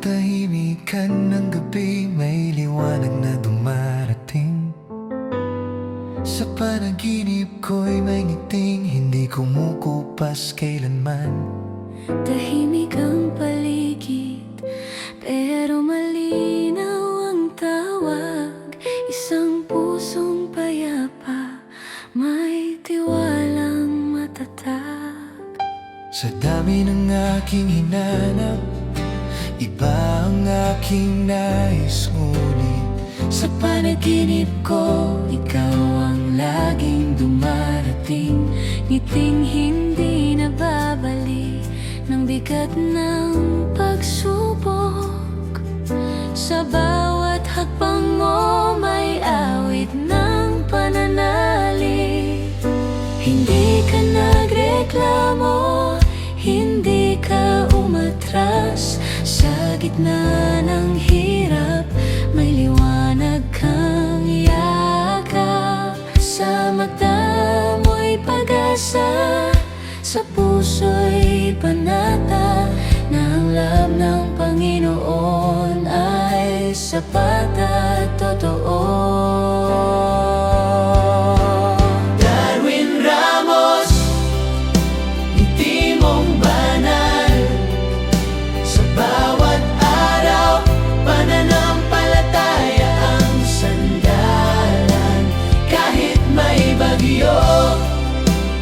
katahimikan ng gabi, may liwanag na dumarating. Sa panaginip ko'y may ngiting, hindi kumukupas kailanman. Tahimik ang paligid, pero malinaw ang tawag. Isang pusong payapa, may tiwalang matatag. Sa dami ng aking hinanap, iba ang aking nais, ngunit sa panaginip ko, ikaw ang laging dumarating. Ngiting hindi nababalik ng bigat ng pagsubok. Sa bawat hakbang mo may awit ng pananalig. Hindi ka nagreklamo, hindi ka umatras. Sa gitna ng hirap, may liwanag kang yakap. Sa mata mo'y pag-asa, sa puso'y panata, na ang love ng Panginoon ay sapat at totoo. Darwin Ramos, ngiti mong banal. Sa bawat araw, pananampalataya ang sandalan. Kahit may bagyo,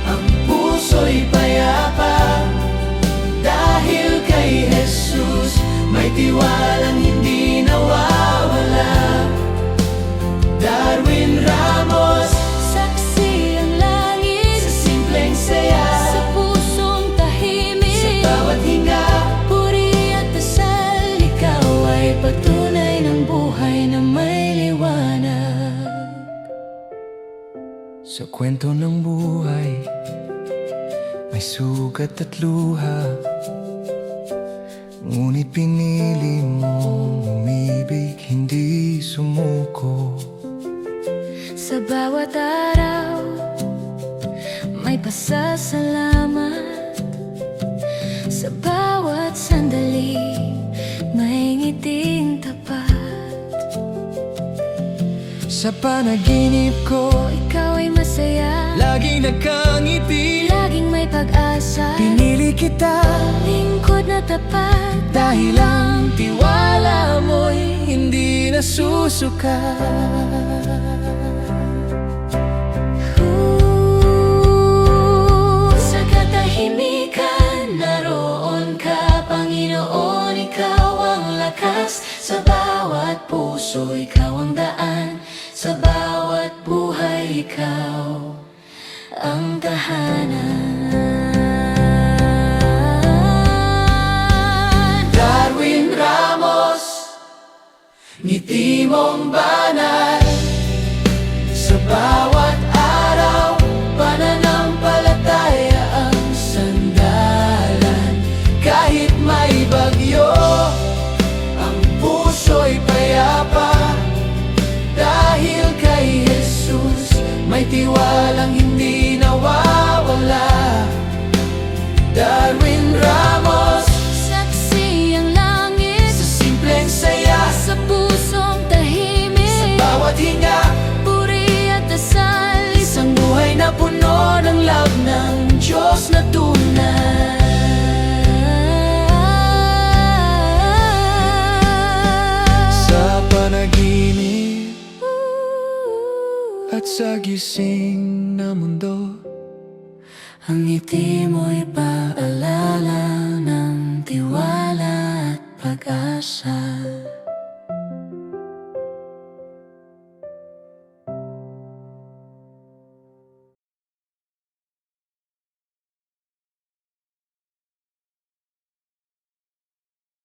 ang puso'y payapa. Dahil kay Jesus, may tiwalang hindi nawawala. Darwin Ramos, Saksi ang langit sa simpleng saya, sa pusong tahimik. sa bawat hinga, Puri at dasal, ikaw ay patunay ng buhay na may liwanag. sa kwento ng buhay, may sugat at luha. Ngunit pinili mong umibig, hindi sumuko. Sa bawat araw, may pasasalamat. Sa bawat sandali, may ngiting tapat. Sa panaginip ko, Ikaw ay masaya, laging nakangiti. laging may pag-asa. Pinili kita Lingkod na tapat, dahil ang tiwala mo'y hindi nasusuka. Sa katahimikan, naroon ka, Panginoon, ikaw ang lakas. Sa bawat puso, ikaw ang daan. Sa bawat buhay, ikaw ang tahanan. Darwin Ramos, ngiti mong banal. Sa bawat araw, pananampalataya ang sandalan. Kahit may bagyo, ang puso'y payapa. Dahil kay Jesus, may tiwalang hindi nawawala. Darwin Ramos, Saksi ang langit sa simpleng saya, sa pusong tahimik. sa bawat hinga, Puri at dasal, isang buhay na puno ng love ng Diyos na tunay. Sa panaginip at sa gising na mundo, ang ngiti mo'y paalala ng tiwala at pag-asa.